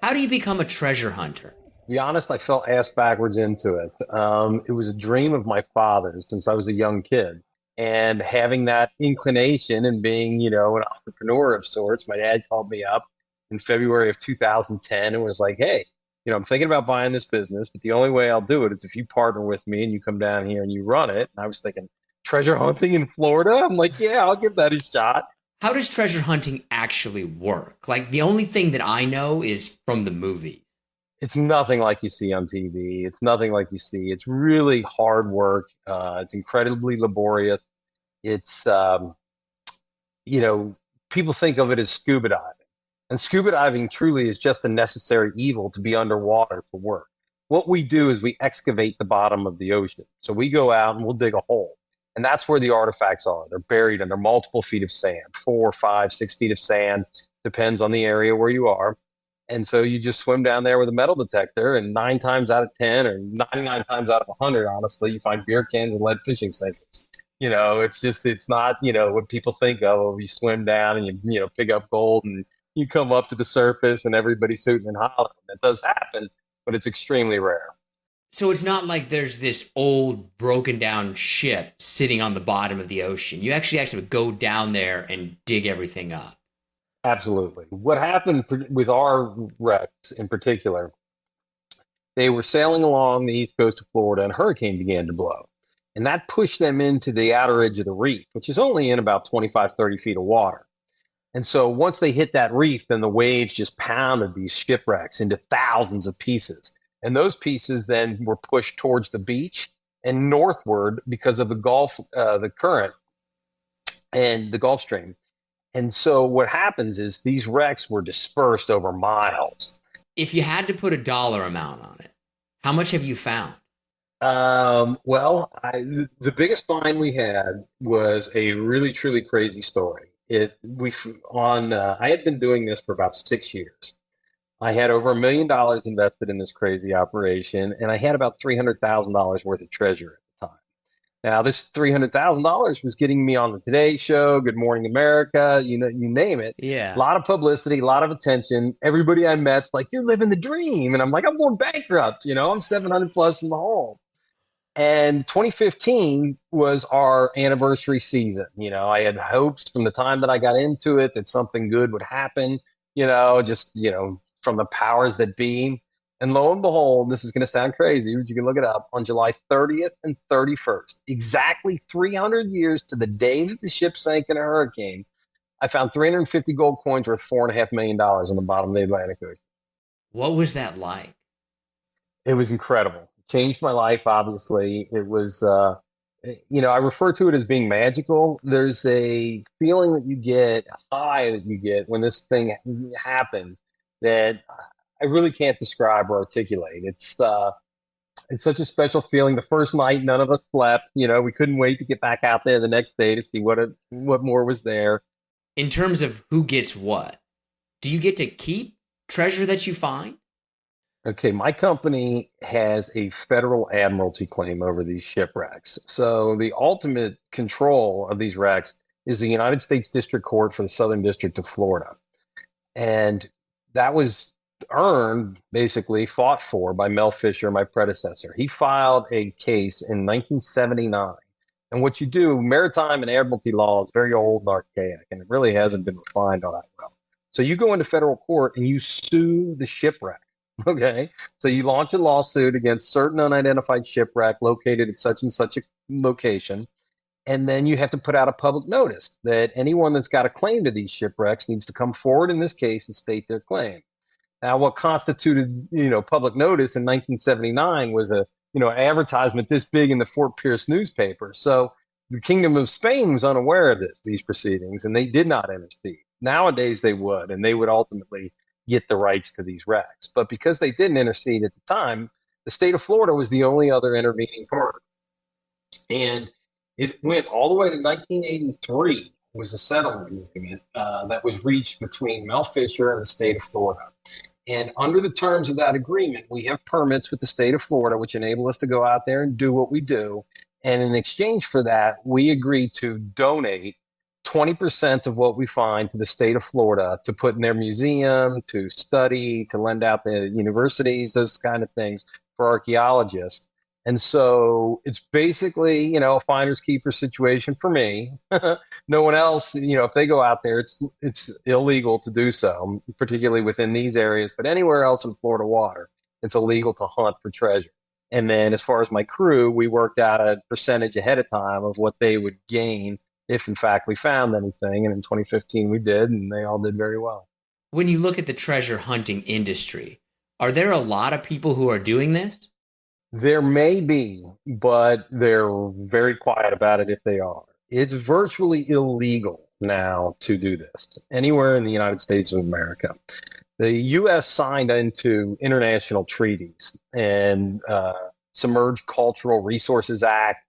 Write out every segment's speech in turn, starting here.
How do you become a treasure hunter? To be honest, I fell ass backwards into it. It was a dream of my father's since I was a young kid. And having that inclination and being, an entrepreneur of sorts, my dad called me up in February of 2010 and was like, hey, I'm thinking about buying this business, but the only way I'll do it is if you partner with me and you come down here and you run it. And I was thinking, treasure hunting in Florida? I'm like, yeah, I'll give that a shot. How does treasure hunting actually work? Like, the only thing that I know is from the movies. It's nothing like you see on TV. It's nothing like you see. It's really hard work. It's incredibly laborious. It's, you know, People think of it as scuba diving. And scuba diving truly is just a necessary evil to be underwater to work. What we do is we excavate the bottom of the ocean. So we go out and we'll dig a hole. And that's where the artifacts are. They're buried under multiple feet of sand, 4, 5, 6 feet of sand, depends on the area where you are. And so you just swim down there with a metal detector, and 9 times out of 10, or 99 times out of 100, honestly, you find beer cans and lead fishing sinkers. It's not, what people think of. You swim down and you pick up gold and you come up to the surface and everybody's hooting and hollering. That does happen, but it's extremely rare. So it's not like there's this old broken down ship sitting on the bottom of the ocean. You actually go down there and dig everything up. Absolutely. What happened with our wrecks in particular, they were sailing along the east coast of Florida and a hurricane began to blow. And that pushed them into the outer edge of the reef, which is only in about 25, 30 feet of water. And so once they hit that reef, then the waves just pounded these shipwrecks into thousands of pieces. And those pieces then were pushed towards the beach and northward because of the current and the Gulf Stream. And so what happens is these wrecks were dispersed over miles. If you had to put a dollar amount on it, how much have you found? The biggest find we had was a really truly crazy story. I had been doing this for about 6 years. I had over $1 million invested in this crazy operation, and I had about $300,000 worth of treasure at the time. Now, this $300,000 was getting me on the Today Show, Good Morning America, you name it. A Yeah. lot of publicity, a lot of attention. Everybody I met's like, "You're living the dream," and I'm like, "I'm going bankrupt." I'm 700 plus in the hole. And 2015 was our anniversary season. I had hopes from the time that I got into it that something good would happen, from the powers that be. And lo and behold, this is going to sound crazy, but you can look it up on July 30th and 31st, exactly 300 years to the day that the ship sank in a hurricane. I found 350 gold coins worth $4.5 million on the bottom of the Atlantic Ocean. What was that like? It was incredible. It changed my life, obviously. I refer to it as being magical. There's a feeling that you get, a high that you get when this thing happens that I really can't describe or articulate. It's such a special feeling. The first night, none of us slept. We couldn't wait to get back out there the next day to see what more was there. In terms of who gets what, do you get to keep treasure that you find? Okay, my company has a federal admiralty claim over these shipwrecks. So the ultimate control of these wrecks is the United States District Court for the Southern District of Florida. And that was earned, basically fought for by Mel Fisher, my predecessor. He filed a case in 1979. And what you do, maritime and admiralty law is very old and archaic, and it really hasn't been refined all that well. So you go into federal court and you sue the shipwreck. Okay. So you launch a lawsuit against certain unidentified shipwreck located at such and such a location. And then you have to put out a public notice that anyone that's got a claim to these shipwrecks needs to come forward in this case and state their claim. Now, what constituted, public notice in 1979 was advertisement this big in the Fort Pierce newspaper. So the Kingdom of Spain was unaware of these proceedings, and they did not intercede. Nowadays they would, and they would ultimately get the rights to these wrecks. But because they didn't intercede at the time, the state of Florida was the only other intervening party. And it went all the way to 1983 was a settlement agreement that was reached between Mel Fisher and the state of Florida. And under the terms of that agreement, we have permits with the state of Florida, which enable us to go out there and do what we do. And in exchange for that, we agree to donate 20% of what we find to the state of Florida to put in their museum, to study, to lend out to universities, those kind of things for archaeologists. And so it's basically, a finders keeper situation for me. No one else, if they go out there, it's illegal to do so, particularly within these areas, but anywhere else in Florida water, it's illegal to hunt for treasure. And then as far as my crew, we worked out a percentage ahead of time of what they would gain if in fact we found anything. And in 2015 we did, and they all did very well. When you look at the treasure hunting industry, are there a lot of people who are doing this? There may be, but they're very quiet about it if they are. It's virtually illegal now to do this anywhere in the United States of America. The U.S. signed into international treaties and Submerged Cultural Resources Act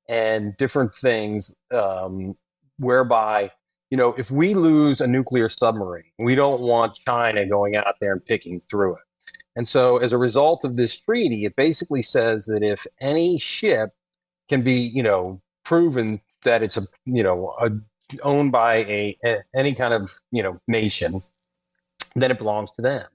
and different things whereby, if we lose a nuclear submarine, we don't want China going out there and picking through it. And so as a result of this treaty, it basically says that if any ship can be, proven that it's owned by any kind of, nation, then it belongs to them.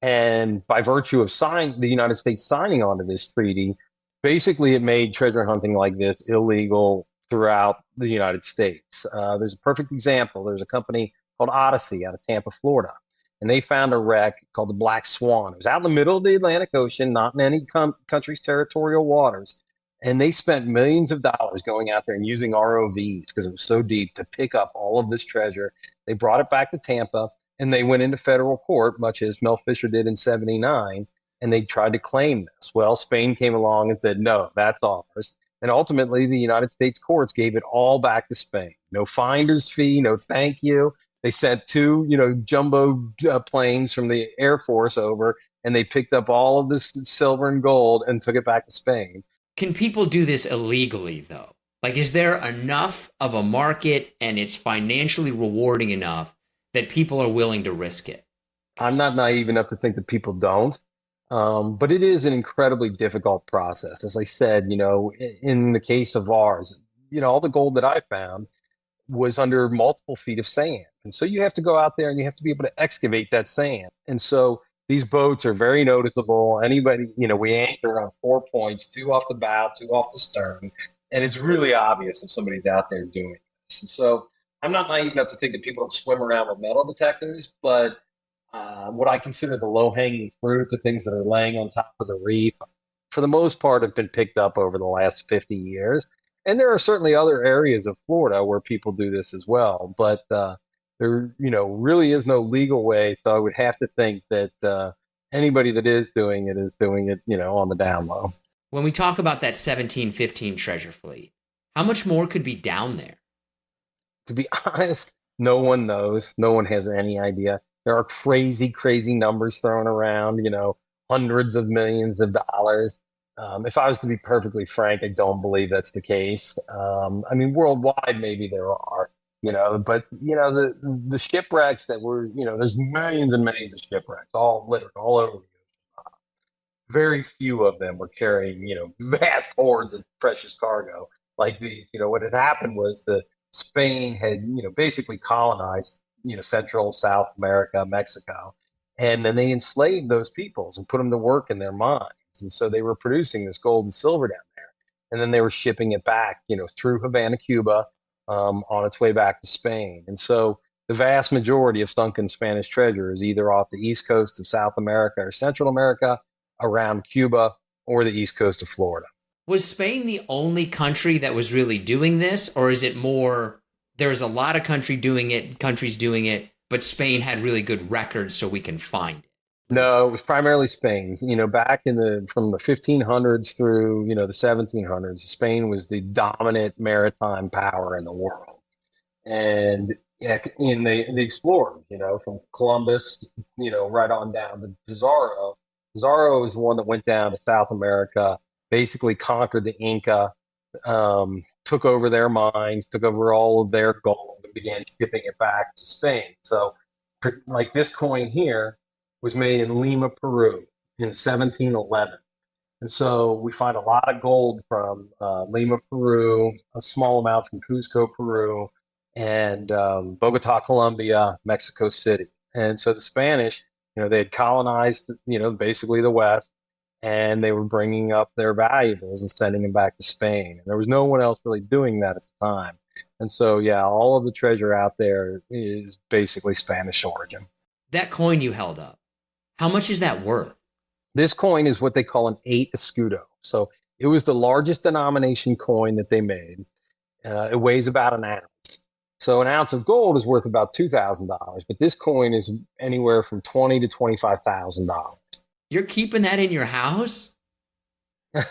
And by virtue of the United States signing onto this treaty, basically it made treasure hunting like this illegal throughout the United States. There's a perfect example. There's a company called Odyssey out of Tampa, Florida, and they found a wreck called the Black Swan. It was out in the middle of the Atlantic Ocean, not in any country's territorial waters. And they spent millions of dollars going out there and using ROVs because it was so deep to pick up all of this treasure. They brought it back to Tampa and they went into federal court, much as Mel Fisher did in '79, and they tried to claim this. Well, Spain came along and said, no, that's ours. And ultimately, the United States courts gave it all back to Spain. No finder's fee, no thank you. They sent two, jumbo planes from the Air Force over, and they picked up all of this silver and gold and took it back to Spain. Can people do this illegally, though? Like, is there enough of a market and it's financially rewarding enough that people are willing to risk it? I'm not naive enough to think that people don't. But it is an incredibly difficult process. As I said, in the case of ours, all the gold that I found was under multiple feet of sand. And so you have to go out there and you have to be able to excavate that sand. And so these boats are very noticeable. Anybody, we anchor on 4 points, two off the bow, two off the stern. And it's really obvious if somebody's out there doing this. And so I'm not naive enough to think that people don't swim around with metal detectors, but what I consider the low-hanging fruit, the things that are laying on top of the reef, for the most part, have been picked up over the last 50 years. And there are certainly other areas of Florida where people do this as well, but there, really is no legal way. So I would have to think that anybody that is doing it, on the down low. When we talk about that 1715 treasure fleet, how much more could be down there? To be honest, no one knows. No one has any idea. There are crazy, crazy numbers thrown around, hundreds of millions of dollars. If I was to be perfectly frank, I don't believe that's the case. Worldwide, maybe there are, but, the shipwrecks that were, there's millions and millions of shipwrecks, all littered all over the ocean. Very few of them were carrying, vast hordes of precious cargo like these. What had happened was that Spain had, basically colonized, Central, South America, Mexico, and then they enslaved those peoples and put them to work in their mines. And so they were producing this gold and silver down there, and then they were shipping it back, through Havana, Cuba, on its way back to Spain. And so the vast majority of sunken Spanish treasure is either off the east coast of South America or Central America, around Cuba, or the east coast of Florida. Was Spain the only country that was really doing this, or is it more there's a lot of countries doing it, but Spain had really good records so we can find it? No, it was primarily Spain. Back from the 1500s through, the 1700s, Spain was the dominant maritime power in the world. And yeah, in the explorers, from Columbus, right on down to Pizarro. Pizarro is the one that went down to South America, basically conquered the Inca, took over their mines, took over all of their gold, and began shipping it back to Spain. So, like this coin here was made in Lima, Peru in 1711. And so we find a lot of gold from Lima, Peru, a small amount from Cusco, Peru, and Bogota, Colombia, Mexico City. And so the Spanish, they had colonized, basically the West, and they were bringing up their valuables and sending them back to Spain. And there was no one else really doing that at the time. And so, yeah, all of the treasure out there is basically Spanish origin. That coin you held up, how much is that worth? This coin is what they call an 8 escudo. So it was the largest denomination coin that they made. It weighs about an ounce. So an ounce of gold is worth about $2,000, but this coin is anywhere from $20,000 to $25,000. You're keeping that in your house?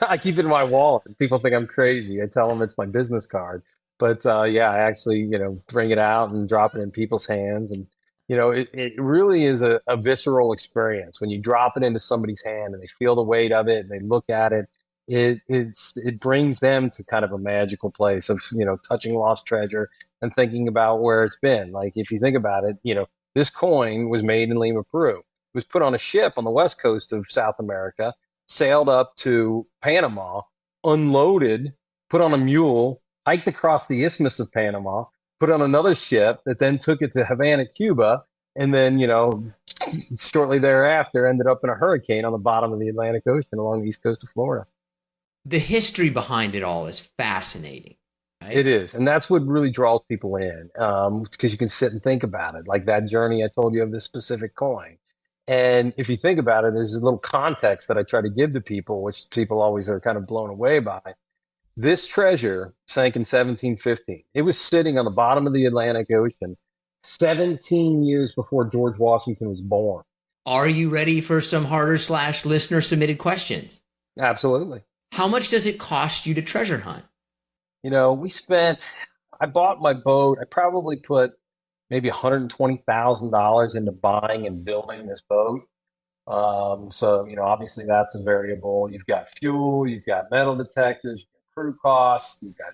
I keep it in my wallet. People think I'm crazy. I tell them it's my business card. But yeah, I actually, bring it out and drop it in people's hands. And, it really is a visceral experience when you drop it into somebody's hand and they feel the weight of it and they look at it. It brings them to kind of a magical place of, touching lost treasure and thinking about where it's been. Like if you think about it, this coin was made in Lima, Peru. It was put on a ship on the west coast of South America, sailed up to Panama, unloaded, put on a mule, hiked across the Isthmus of Panama, put on another ship that then took it to Havana, Cuba, and then, shortly thereafter ended up in a hurricane on the bottom of the Atlantic Ocean along the east coast of Florida. The history behind it all is fascinating, It right? is. And that's what really draws people in, because you can sit and think about it, like that journey I told you of this specific coin. And if you think about it, there's a little context that I try to give to people, which people always are kind of blown away by. This treasure sank in 1715. It was sitting on the bottom of the Atlantic Ocean 17 years before George Washington was born. Are you ready for some harder slash listener submitted questions? Absolutely. How much does it cost you to treasure hunt? I bought my boat. I probably put maybe $120,000 into buying and building this boat. So, obviously that's a variable. You've got fuel, you've got metal detectors, you've got crew costs, you've got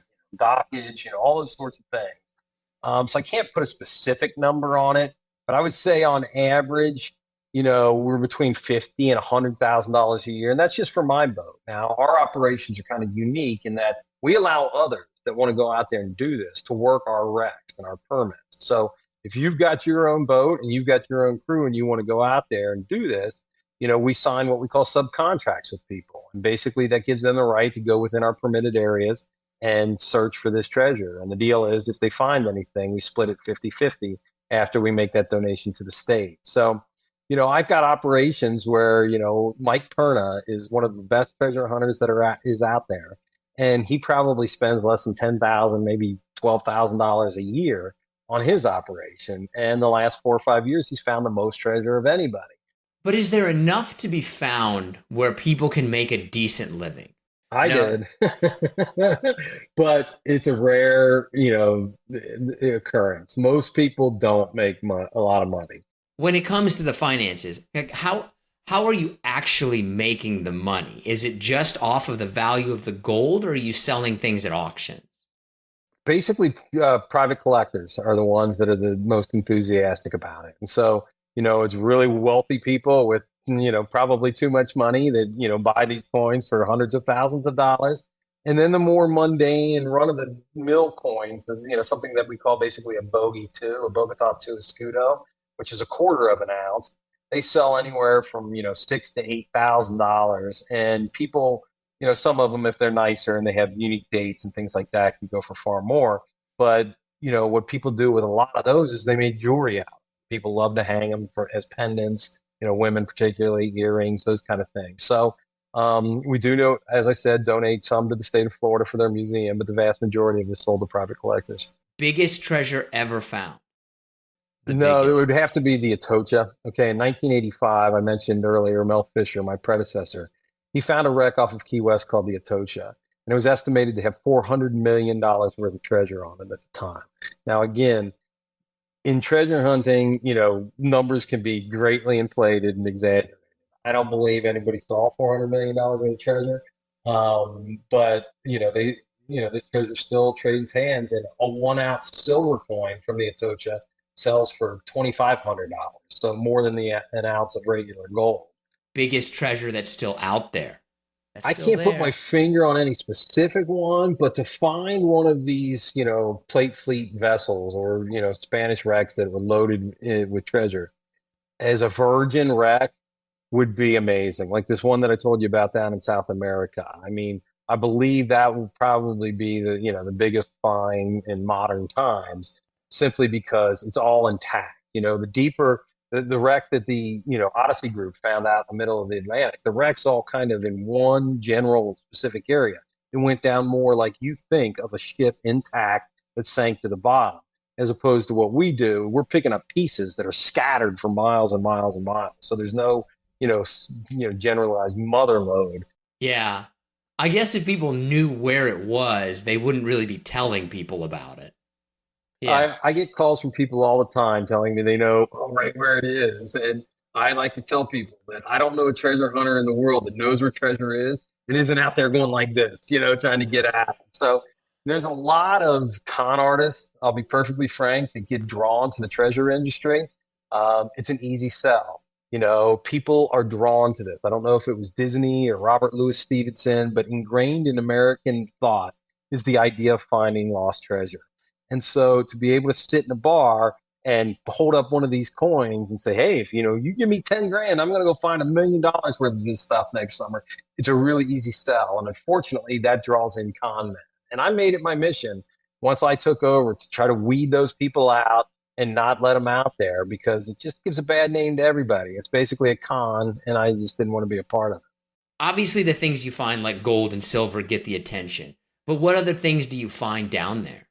dockage, all those sorts of things. So I can't put a specific number on it, but I would say on average, we're between 50 and $100,000 a year, and that's just for my boat. Now, our operations are kind of unique in that we allow others that want to go out there and do this to work our recs and our permits. So if you've got your own boat and you've got your own crew and you want to go out there and do this, we sign what we call subcontracts with people. And basically that gives them the right to go within our permitted areas and search for this treasure. And the deal is if they find anything, we split it 50-50 after we make that donation to the state. So, I've got operations where, Mike Perna is one of the best treasure hunters is out there. And he probably spends less than $10,000, maybe $12,000 a year on his operation. And the last 4 or 5 years, he's found the most treasure of anybody. But is there enough to be found where people can make a decent living? I No. did, but it's a rare, occurrence. Most people don't make a lot of money. When it comes to the finances, like how are you actually making the money? Is it just off of the value of the gold, or are you selling things at auctions? Basically, private collectors are the ones that are the most enthusiastic about it. And so, it's really wealthy people with, probably too much money that, buy these coins for hundreds of thousands of dollars. And then the more mundane run of the mill coins is, something that we call basically a bogey two, a Bogota two escudo, which is a quarter of an ounce. They sell anywhere from, six to $8,000. And people, some of them, if they're nicer and they have unique dates and things like that, can go for far more. But, what people do with a lot of those is they make jewelry out. People love to hang them as pendants, women particularly, earrings, those kind of things. So we do know, as I said, donate some to the state of Florida for their museum, but the vast majority of it is sold to private collectors. Biggest treasure ever found. The No, it biggest. would have to be the Atocha. Okay, in 1985, I mentioned earlier Mel Fisher, my predecessor. He found a wreck off of Key West called the Atocha, and it was estimated to have $400 million worth of treasure on it at the time. Now, again, in treasure hunting, numbers can be greatly inflated and exaggerated. I don't believe anybody saw $400 million in treasure, but this treasure still trades hands, and a 1 ounce silver coin from the Atocha sells for $2,500, so more than an ounce of regular gold. Biggest treasure that's still out there. That's I still can't put my there. finger on any specific one, but to find one of these, plate fleet vessels or, Spanish wrecks that were loaded with treasure as a virgin wreck would be amazing. Like this one that I told you about down in South America. I mean, I believe that will probably be the biggest find in modern times, simply because it's all intact. The deeper the wreck that the Odyssey group found out in the middle of the Atlantic, the wreck's all kind of in one general specific area. It went down more like you think of a ship intact that sank to the bottom, as opposed to what we do. We're picking up pieces that are scattered for miles and miles and miles. So there's no generalized mother load. Yeah. I guess if people knew where it was, they wouldn't really be telling people about it. Yeah. I get calls from people all the time telling me they know right where it is. And I like to tell people that I don't know a treasure hunter in the world that knows where treasure is and isn't out there going like this, trying to get at it. So there's a lot of con artists, I'll be perfectly frank, that get drawn to the treasure industry. It's an easy sell. People are drawn to this. I don't know if it was Disney or Robert Louis Stevenson, but ingrained in American thought is the idea of finding lost treasure. And so to be able to sit in a bar and hold up one of these coins and say, hey, if you give me 10 grand, I'm going to go find $1 million worth of this stuff next summer. It's a really easy sell. And unfortunately, that draws in con men. And I made it my mission once I took over to try to weed those people out and not let them out there, because it just gives a bad name to everybody. It's basically a con, and I just didn't want to be a part of it. Obviously, the things you find like gold and silver get the attention. But what other things do you find down there?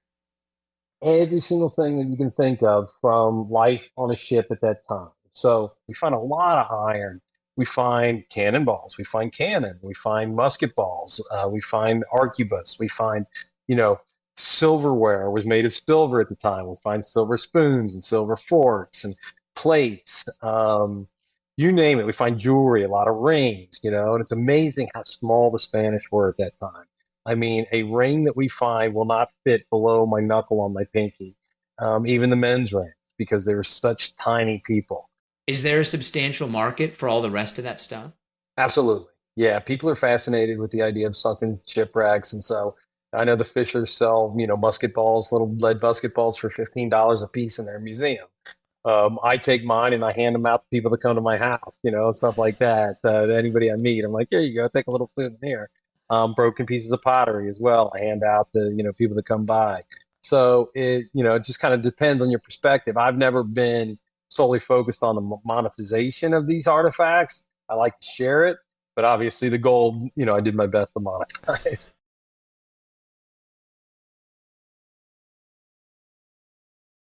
Every single thing that you can think of from life on a ship at that time. So we find a lot of iron. We find cannonballs. We find cannon. We find musket balls. We find arquebus. We find, you know, silverware was made of silver at the time. We find silver spoons and silver forks and plates. You name it. We find jewelry, a lot of rings, and it's amazing how small the Spanish were at that time. I mean, a ring that we find will not fit below my knuckle on my pinky, even the men's rings, because they were such tiny people. Is there a substantial market for all the rest of that stuff? Absolutely. Yeah, people are fascinated with the idea of sunken shipwrecks. And so I know the Fishers sell, musket balls, little lead musket balls for $15 a piece in their museum. I take mine and I hand them out to people that come to my house, stuff like that. To anybody I meet, I'm like, here you go, take a little souvenir. Broken pieces of pottery as well. I hand out to, people that come by. So it just kind of depends on your perspective. I've never been solely focused on the monetization of these artifacts. I like to share it, but obviously the gold, I did my best to monetize.